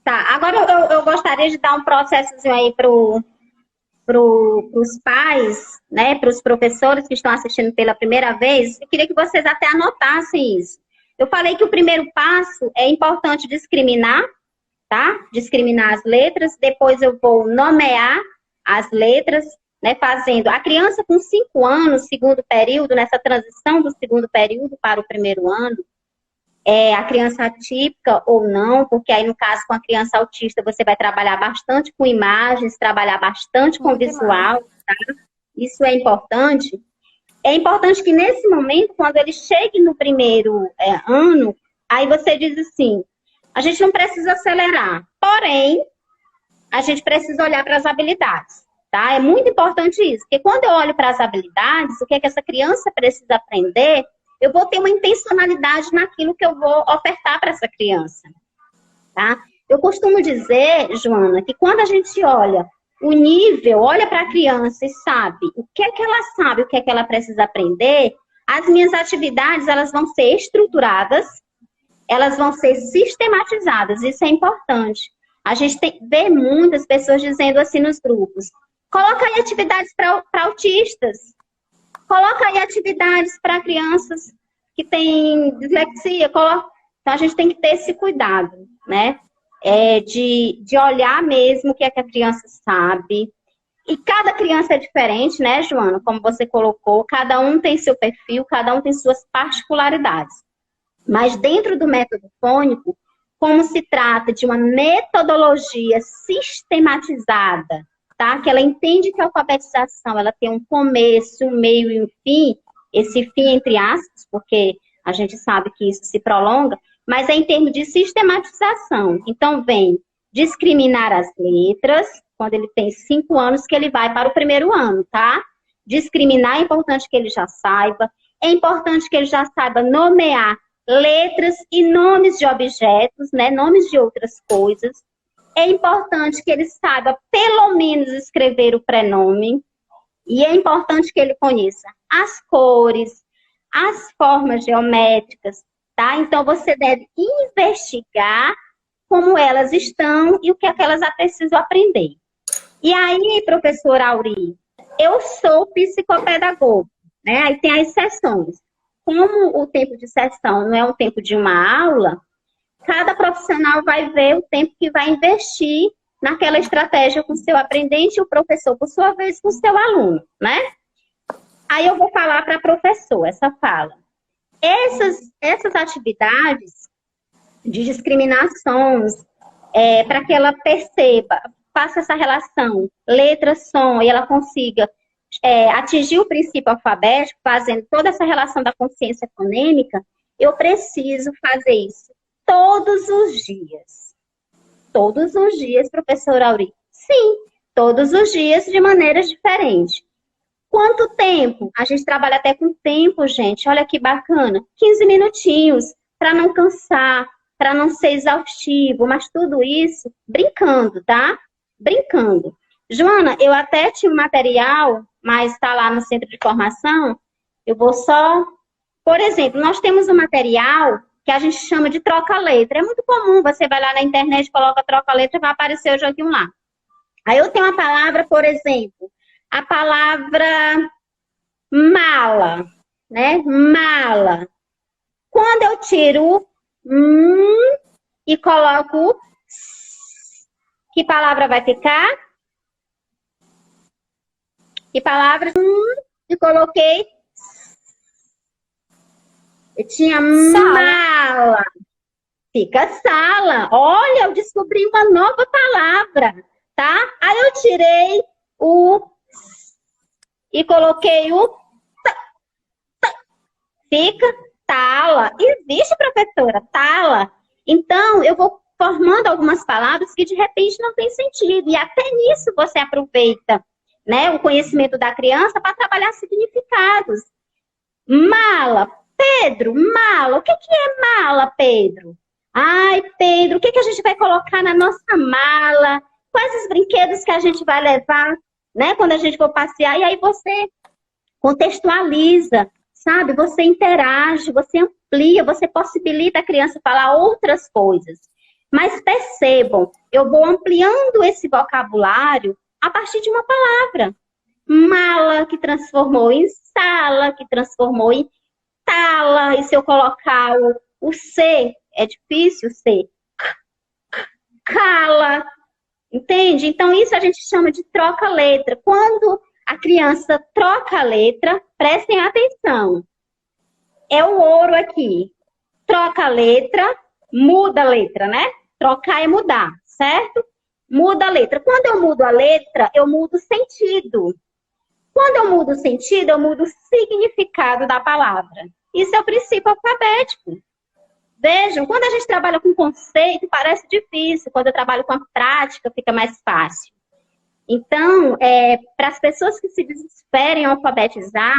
Tá, agora eu gostaria de dar um processozinho aí para os pais, né, para os professores que estão assistindo pela primeira vez. Eu queria que vocês até anotassem isso. Eu falei que o primeiro passo é importante discriminar, tá? Discriminar as letras. Depois eu vou nomear as letras, né, fazendo a criança com 5 anos, segundo período, nessa transição do segundo período para o primeiro ano, a criança atípica ou não, porque aí no caso com a criança autista você vai trabalhar bastante com imagens, trabalhar bastante com Muito visual, tá? Isso é importante. É importante que nesse momento, quando ele chegue no primeiro ano, aí você diz assim, a gente não precisa acelerar, porém, a gente precisa olhar para as habilidades, tá? É muito importante isso, porque quando eu olho para as habilidades, o que é que essa criança precisa aprender, eu vou ter uma intencionalidade naquilo que eu vou ofertar para essa criança, tá? Eu costumo dizer, Joana, que quando a gente olha o nível, olha para a criança e sabe o que é que ela sabe, o que é que ela precisa aprender, as minhas atividades, elas vão ser estruturadas, elas vão ser sistematizadas, isso é importante. A gente vê muitas pessoas dizendo assim nos grupos, coloca aí atividades para autistas, coloca aí atividades para crianças que têm dislexia. Então, a gente tem que ter esse cuidado, né? De olhar mesmo o que é que a criança sabe. E cada criança é diferente, né, Joana? Como você colocou, cada um tem seu perfil, cada um tem suas particularidades. Mas dentro do método fônico, como se trata de uma metodologia sistematizada, tá? Que ela entende que a alfabetização ela tem um começo, um meio e um fim, esse fim entre aspas, porque a gente sabe que isso se prolonga, mas é em termos de sistematização. Então, vem discriminar as letras, quando ele tem 5 anos, que ele vai para o primeiro ano, tá? Discriminar é importante que ele já saiba, é importante que ele já saiba nomear letras e nomes de objetos, né? Nomes de outras coisas. É importante que ele saiba, pelo menos, escrever o prenome. E é importante que ele conheça as cores, as formas geométricas, tá? Então, você deve investigar como elas estão e o que é que elas precisam aprender. E aí, professora Auri, eu sou psicopedagoga, né? Aí tem as sessões. Como o tempo de sessão não é o tempo de uma aula, cada profissional vai ver o tempo que vai investir naquela estratégia com o seu aprendente e o professor, por sua vez, com o seu aluno, né? Aí eu vou falar para a professora essa fala. Essas atividades de discriminações, para que ela perceba, faça essa relação letra-som e ela consiga atingir o princípio alfabético, fazendo toda essa relação da consciência fonêmica, eu preciso fazer isso todos os dias. Todos os dias, professora Auri? Sim, todos os dias de maneiras diferentes. Quanto tempo? A gente trabalha até com tempo, gente. Olha que bacana. 15 minutinhos, para não cansar, para não ser exaustivo, mas tudo isso brincando, tá? Brincando. Joana, eu até tinha um material, mas está lá no centro de formação. Eu vou só... Por exemplo, nós temos um material que a gente chama de troca-letra. É muito comum, você vai lá na internet, coloca troca-letra, vai aparecer o joguinho lá. Aí eu tenho uma palavra, por exemplo, a palavra mala, né? Mala. Quando eu tiro e coloco que palavra vai ficar? Que palavras? E coloquei. Eu tinha Sala. mala. Fica sala. Olha, eu descobri uma nova palavra, tá? Aí eu tirei o e coloquei o fica tala. Existe, professora, tala. Então, eu vou formando algumas palavras que de repente não tem sentido. E até nisso você aproveita, né, o conhecimento da criança para trabalhar significados. Mala. Pedro, mala. O que é mala, Pedro? Ai, Pedro, o que a gente vai colocar na nossa mala? Quais os brinquedos que a gente vai levar, né, quando a gente for passear? E aí você contextualiza, sabe? Você interage, você amplia, você possibilita a criança falar outras coisas. Mas percebam, eu vou ampliando esse vocabulário a partir de uma palavra. Mala, que transformou em sala, que transformou em tala. E se eu colocar o C, é difícil o C. Cala. Entende? Então, isso a gente chama de troca-letra. Quando a criança troca a letra, prestem atenção. É o ouro aqui. Troca a letra, muda a letra, né? Trocar é mudar, certo? Muda a letra. Quando eu mudo a letra, eu mudo o sentido. Quando eu mudo o sentido, eu mudo o significado da palavra. Isso é o princípio alfabético. Vejam, quando a gente trabalha com conceito, parece difícil. Quando eu trabalho com a prática, fica mais fácil. Então, para as pessoas que se desesperem em alfabetizar,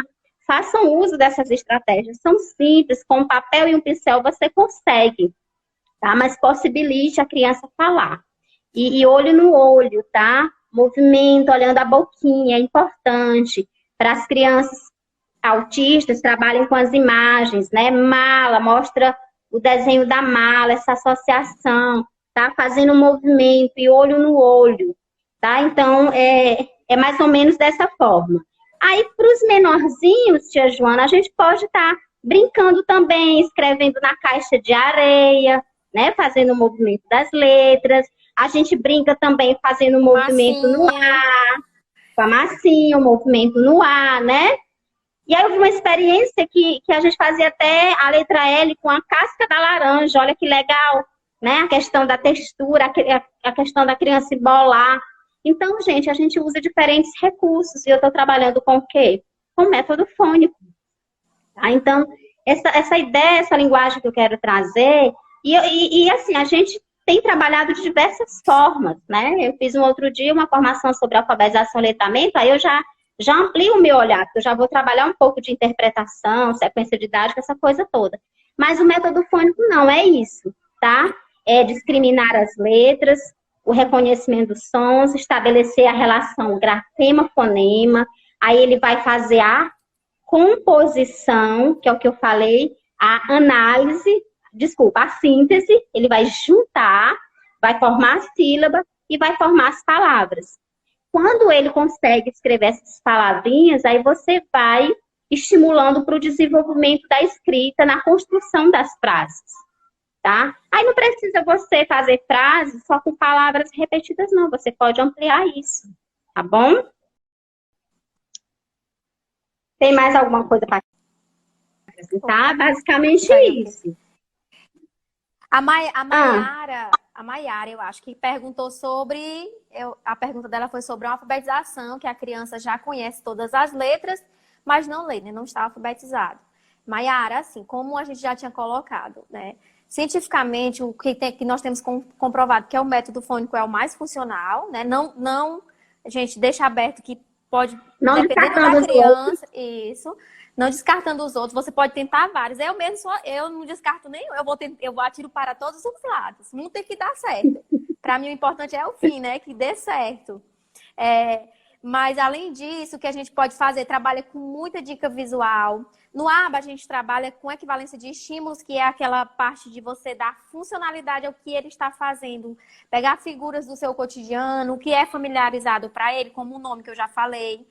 façam uso dessas estratégias. São simples, com um papel e um pincel você consegue, tá? Mas possibilite a criança falar. E olho no olho, tá? Movimento, olhando a boquinha, é importante. Para as crianças autistas, trabalhem com as imagens, né? Mala, mostra o desenho da mala, essa associação, tá? Fazendo um movimento e olho no olho, tá? Então, é mais ou menos dessa forma. Aí, para os menorzinhos, tia Joana, a gente pode estar brincando também, escrevendo na caixa de areia, né? Fazendo o movimento das letras. A gente brinca também fazendo o movimento no ar, com a massinha, o movimento no ar, né? E aí eu vi uma experiência que a gente fazia até a letra L com a casca da laranja. Olha que legal, né? A questão da textura, a questão da criança embolar. Então, gente, a gente usa diferentes recursos. E eu estou trabalhando com o quê? Com método fônico. Tá? Então, essa ideia, essa linguagem que eu quero trazer... E assim, a gente tem trabalhado de diversas formas, né? Eu fiz um outro dia uma formação sobre alfabetização e letramento, aí eu já amplio o meu olhar, porque eu já vou trabalhar um pouco de interpretação, sequência didática, essa coisa toda. Mas o método fônico não é isso, tá? É discriminar as letras, o reconhecimento dos sons, estabelecer a relação grafema-fonema, aí ele vai fazer a composição, que é o que eu falei, a análise, a síntese, ele vai juntar, vai formar a sílaba e vai formar as palavras. Quando ele consegue escrever essas palavrinhas, aí você vai estimulando para o desenvolvimento da escrita na construção das frases, tá? Aí não precisa você fazer frases só com palavras repetidas, não. Você pode ampliar isso, tá bom? Tem mais alguma coisa para acrescentar? Basicamente isso. A Maiara, eu acho que perguntou sobre... a pergunta dela foi sobre a alfabetização, que a criança já conhece todas as letras, mas não lê, né? Não está alfabetizado. Maiara, assim, como a gente já tinha colocado, né? Cientificamente, o que nós temos comprovado que é o método fônico é o mais funcional, né? Não, a gente deixa aberto que pode, não dependendo da criança, isso... Não descartando os outros, você pode tentar vários. Eu não descarto nenhum, eu atiro para todos os lados. Não tem que dar certo. Para mim, o importante é o fim, né? Que dê certo. Mas, além disso, o que a gente pode fazer, trabalha com muita dica visual. No ABA, a gente trabalha com equivalência de estímulos, que é aquela parte de você dar funcionalidade ao que ele está fazendo. Pegar figuras do seu cotidiano, o que é familiarizado para ele, como o nome que eu já falei.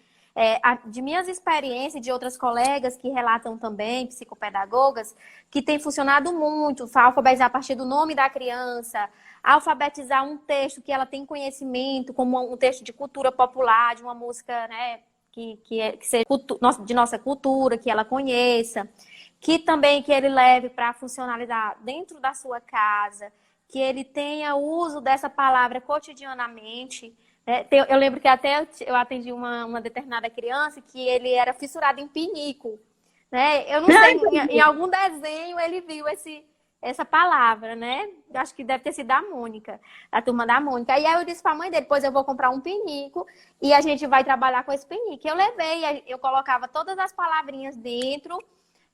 De minhas experiências e de outras colegas que relatam também, psicopedagogas, que tem funcionado muito, alfabetizar a partir do nome da criança, alfabetizar um texto que ela tem conhecimento, como um texto de cultura popular, de uma música, né, que seja de nossa cultura, que ela conheça, que também que ele leve para a funcionalidade dentro da sua casa, que ele tenha uso dessa palavra cotidianamente. Eu lembro que até eu atendi uma determinada criança que ele era fissurado em pinico, né? Eu não sei, em algum desenho ele viu essa palavra, né? Eu acho que deve ter sido da Mônica, da turma da Mônica. E aí eu disse para a mãe dele, depois eu vou comprar um pinico e a gente vai trabalhar com esse pinico. Eu levei, eu colocava todas as palavrinhas dentro,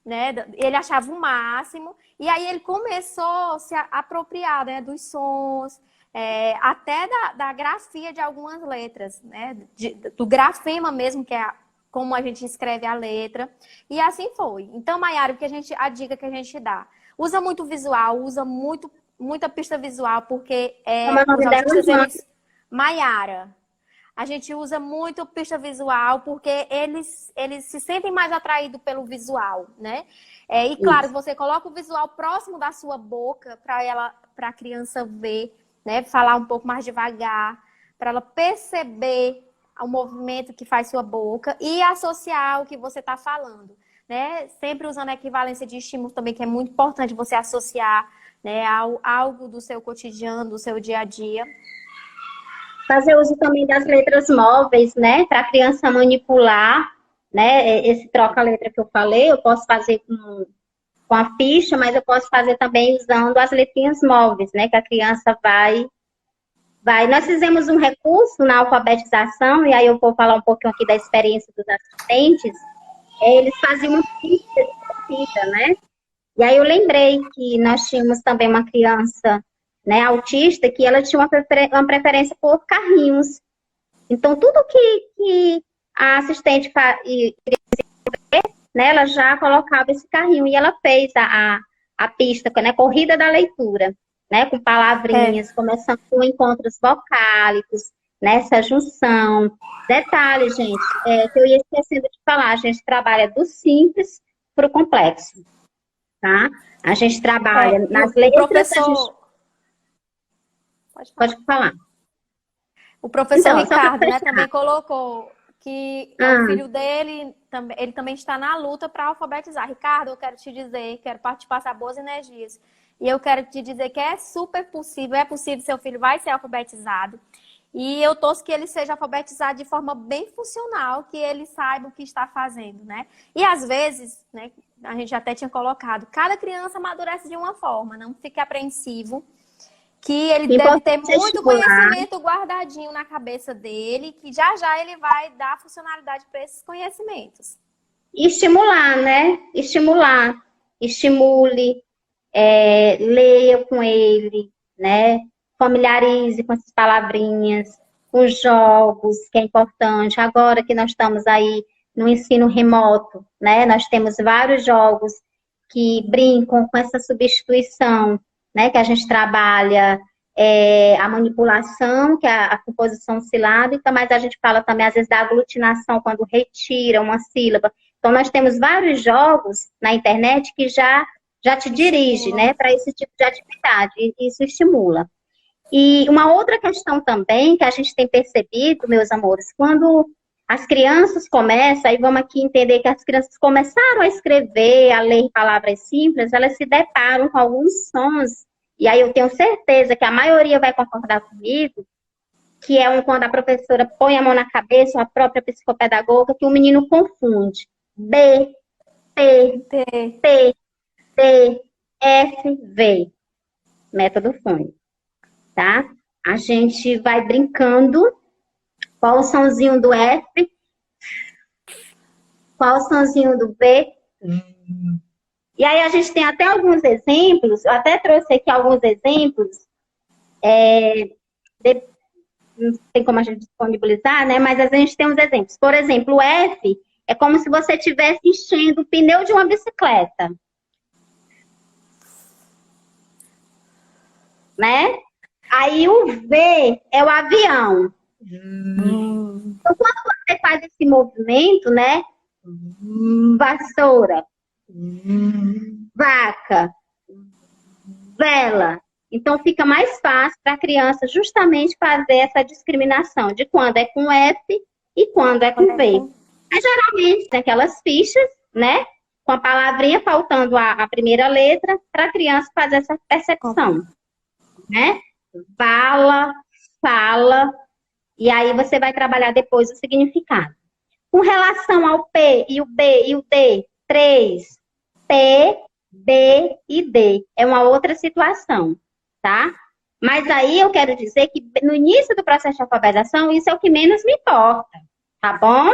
né? Ele achava o máximo. E aí ele começou a se apropriar, né, dos sons, até da grafia de algumas letras, né? Do grafema mesmo, que é como a gente escreve a letra. E assim foi. Então, Maiara, a dica que a gente dá. Usa muito visual, usa muita pista visual, porque os autistas, Maiara. A gente usa muito pista visual, porque eles se sentem mais atraídos pelo visual, né? E claro, você coloca o visual próximo da sua boca para a criança ver, né? Falar um pouco mais devagar, para ela perceber o movimento que faz sua boca e associar o que você está falando, né? Sempre usando a equivalência de estímulo também, que é muito importante você associar, né, algo do seu cotidiano, do seu dia a dia. Fazer uso também das letras móveis, né? Para a criança manipular, né? Esse troca-letra que eu falei, eu posso fazer com a ficha, mas eu posso fazer também usando as letrinhas móveis, né? Que a criança vai. Nós fizemos um recurso na alfabetização, e aí eu vou falar um pouquinho aqui da experiência dos assistentes. Eles faziam uma ficha de corrida, né? E aí eu lembrei que nós tínhamos também uma criança, né, autista, que ela tinha uma preferência por carrinhos. Então, tudo que a assistente né, ela já colocava esse carrinho. E ela fez a pista, né, corrida da leitura, né, com palavrinhas, começando com encontros vocálicos, nessa junção. Detalhe, gente, que eu ia esquecendo de falar, a gente trabalha do simples para o complexo, tá? A gente trabalha nas letras... Professor... Pode falar. O professor Ricardo, né, também colocou que o filho dele, ele também está na luta para alfabetizar. Ricardo, eu quero te dizer, quero te passar boas energias. E eu quero te dizer que é super possível, seu filho vai ser alfabetizado. E eu torço que ele seja alfabetizado de forma bem funcional, que ele saiba o que está fazendo, né? E às vezes, né, a gente até tinha colocado, cada criança amadurece de uma forma, não fique apreensivo, que ele deve ter muito conhecimento guardadinho na cabeça dele, que já já ele vai dar funcionalidade para esses conhecimentos. Estimular, né? Estimular. Estimule, leia com ele, né? Familiarize com essas palavrinhas, com jogos, que é importante. Agora que nós estamos aí no ensino remoto, né? Nós temos vários jogos que brincam com essa substituição, né? Que a gente trabalha a manipulação, que é a composição silábica, mas a gente fala também, às vezes, da aglutinação, quando retira uma sílaba. Então, nós temos vários jogos na internet que já te dirige, né, para esse tipo de atividade, e isso estimula. E uma outra questão também que a gente tem percebido, meus amores, quando as crianças começam, aí vamos aqui entender que as crianças começaram a escrever, a ler palavras simples, elas se deparam com alguns sons, e aí eu tenho certeza que a maioria vai concordar comigo, que é quando a professora põe a mão na cabeça, ou a própria psicopedagoga, que o menino confunde. B, T, T, T, F, V. Método fônico, tá? A gente vai brincando. Qual o sonzinho do F? Qual o sonzinho do B? E aí a gente tem até alguns exemplos, eu até trouxe aqui alguns exemplos, não tem como a gente disponibilizar, né? Mas a gente tem uns exemplos. Por exemplo, o F é como se você estivesse enchendo o pneu de uma bicicleta. Né? Aí o V é o avião. Então, quando você faz esse movimento, né? Vassoura, vaca, vela. Então, fica mais fácil para a criança justamente fazer essa discriminação de quando é com F e quando é com V. Aí, geralmente, tem aquelas fichas, né? Com a palavrinha faltando a primeira letra, para a criança fazer essa percepção, né? Fala, fala, e aí você vai trabalhar depois o significado. Com relação ao P e o B e o D, 3, P, B e D. É uma outra situação, tá? Mas aí eu quero dizer que no início do processo de alfabetização, isso é o que menos me importa, tá bom?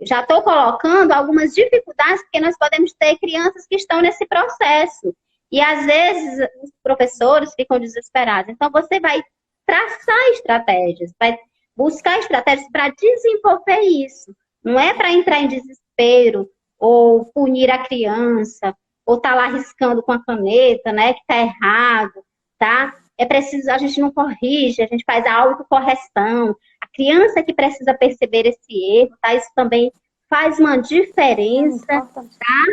Eu já estou colocando algumas dificuldades, porque nós podemos ter crianças que estão nesse processo. E às vezes os professores ficam desesperados. Então você vai traçar estratégias, vai buscar estratégias para desenvolver isso. Não é para entrar em desespero, ou punir a criança, ou estar lá riscando com a caneta, né, que está errado, tá? É preciso, a gente não corrige, a gente faz a autocorreção. A criança que precisa perceber esse erro, tá? Isso também faz uma diferença, tá?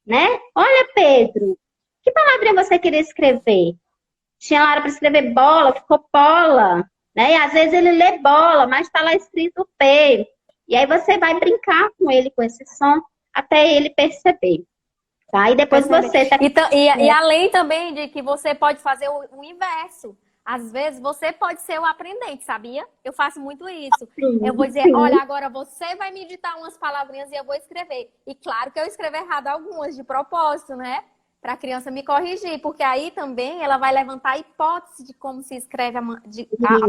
Né? Olha, Pedro, que palavrinha você queria escrever? Tinha lá para escrever bola, ficou bola, né? E às vezes ele lê bola, mas está lá escrito P. E aí você vai brincar com ele com esse som até ele perceber. Tá? E depois você... Então, e além também de que você pode fazer o inverso. Às vezes você pode ser o aprendente, sabia? Eu faço muito isso. Sim, eu vou dizer, sim. olha, agora você vai me ditar umas palavrinhas e eu vou escrever. E claro que eu escrevo errado algumas, de propósito, né? Para a criança me corrigir. Porque aí também ela vai levantar a hipótese de como se escreve a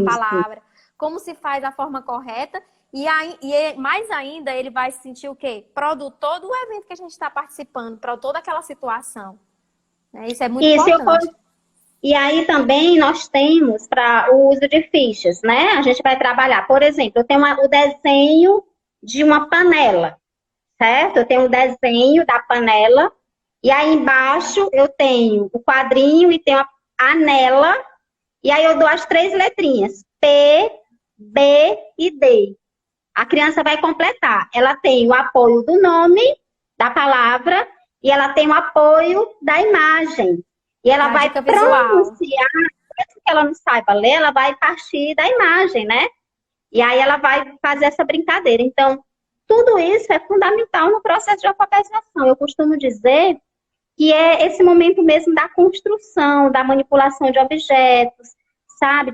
palavra, como se faz a forma correta. E mais ainda, ele vai se sentir o quê? Produtor do evento que a gente está participando, produtor daquela situação. Isso é muito importante. E aí também nós temos para o uso de fichas, né? A gente vai trabalhar, por exemplo, eu tenho o desenho de uma panela, certo? Eu tenho o desenho da panela, e aí embaixo eu tenho o quadrinho e tenho a anela, e aí eu dou as 3 letrinhas, P, B e D. A criança vai completar. Ela tem o apoio do nome, da palavra, e ela tem o apoio da imagem. E ela vai pronunciar, mesmo que ela não saiba ler, ela vai partir da imagem, né? E aí ela vai fazer essa brincadeira. Então, tudo isso é fundamental no processo de alfabetização. Eu costumo dizer que é esse momento mesmo da construção, da manipulação de objetos, sabe?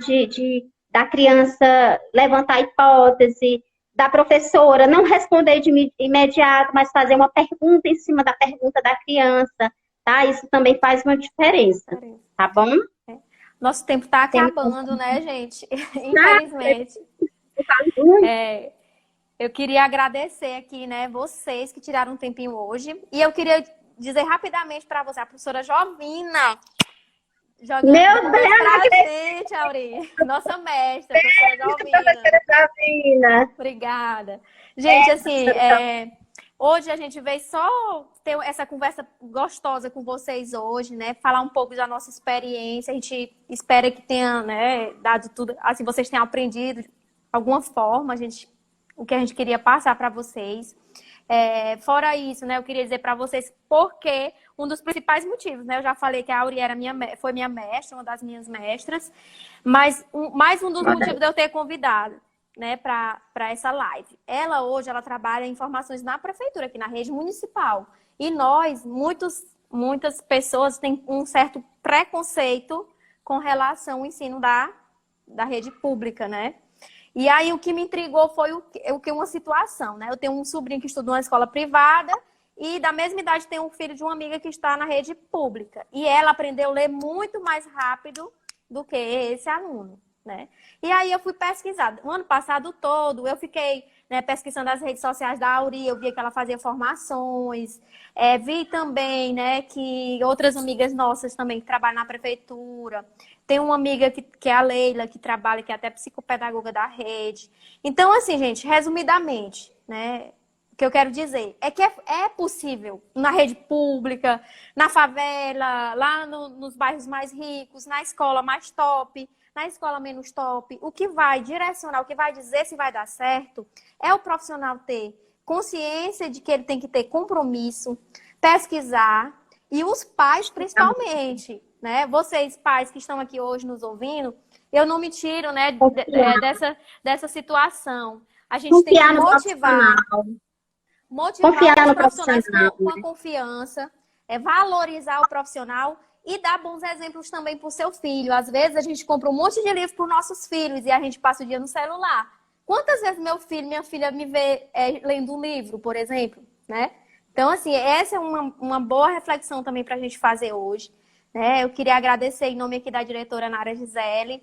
Da criança levantar a hipótese, da professora não responder de imediato, mas fazer uma pergunta em cima da pergunta da criança, tá? Isso também faz uma diferença, tá bom? Nosso tempo tá acabando, né, gente? Infelizmente. Eu queria agradecer aqui, né, vocês que tiraram um tempinho hoje. E eu queria dizer rapidamente para você, a professora Jovina, jogando Meu Deus, pra gente, Auri. Nossa mestra, professora Jovina. Obrigada. Gente, assim, hoje a gente veio só ter essa conversa gostosa com vocês hoje, né? Falar um pouco da nossa experiência. A gente espera que tenha, né, dado tudo, assim, vocês tenham aprendido de alguma forma, o que a gente queria passar para vocês. Fora isso, né, eu queria dizer para vocês porque um dos principais motivos, né, eu já falei que a Auri foi minha mestra, uma das minhas mestras, mas mais um dos motivos de eu ter convidado, né, para essa live. Ela hoje trabalha em formações na prefeitura, aqui na rede municipal, e nós, muitas pessoas têm um certo preconceito com relação ao ensino da rede pública, né? E aí o que me intrigou foi uma situação, né? Eu tenho um sobrinho que estudou na escola privada e da mesma idade tem um filho de uma amiga que está na rede pública. E ela aprendeu a ler muito mais rápido do que esse aluno, né? E aí eu fui pesquisar. O ano passado todo eu fiquei, né, pesquisando as redes sociais da Auri, eu via que ela fazia formações, vi também, né, que outras amigas nossas também que trabalham na prefeitura. Tem uma amiga que é a Leila, que trabalha, que é até psicopedagoga da rede. Então, assim, gente, resumidamente, né, o que eu quero dizer é que é possível na rede pública, na favela, lá nos bairros mais ricos, na escola mais top, na escola menos top. O que vai direcionar, o que vai dizer se vai dar certo é o profissional ter consciência de que ele tem que ter compromisso, pesquisar, e os pais principalmente, né? Vocês, pais que estão aqui hoje nos ouvindo, eu não me tiro, né, dessa situação. A gente tem que motivar. motivar Confiar os no profissionais profissional, com a né? confiança, valorizar o profissional e dar bons exemplos também para o seu filho. Às vezes a gente compra um monte de livro para os nossos filhos e a gente passa o dia no celular. Quantas vezes meu filho, minha filha me vê lendo um livro, por exemplo, né? Então, assim, essa é uma boa reflexão também para a gente fazer hoje, né? Eu queria agradecer em nome aqui da diretora Nara Gisele,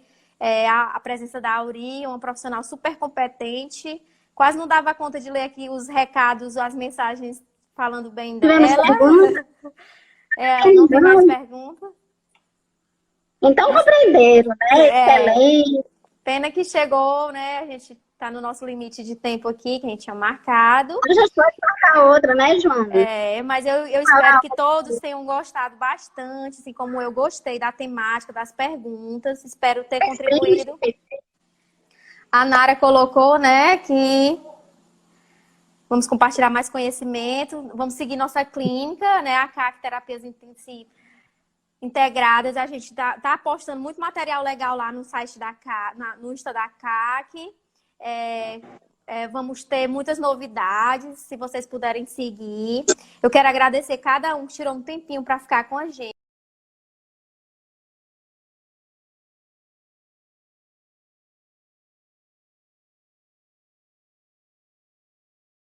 a presença da Auri, uma profissional super competente. Quase não dava conta de ler aqui os recados, as mensagens falando bem Tivemos dela. perguntas? Não tem mais Não. pergunta. Então Mas, compreenderam, né? é, Excelente. pena que chegou, né? A gente está no nosso limite de tempo aqui, que a gente tinha marcado. A gente pode marcar outra, né, Joana? Mas eu espero Falar. que todos tenham gostado bastante, assim como eu gostei da temática, das perguntas. Espero ter contribuído. A Nara colocou, né, que vamos compartilhar mais conhecimento, vamos seguir nossa clínica, né, a CAC Terapias Integradas. A gente tá postando muito material legal lá no site da CAC, no Insta da CAC. Vamos ter muitas novidades, se vocês puderem seguir. Eu quero agradecer cada um que tirou um tempinho para ficar com a gente.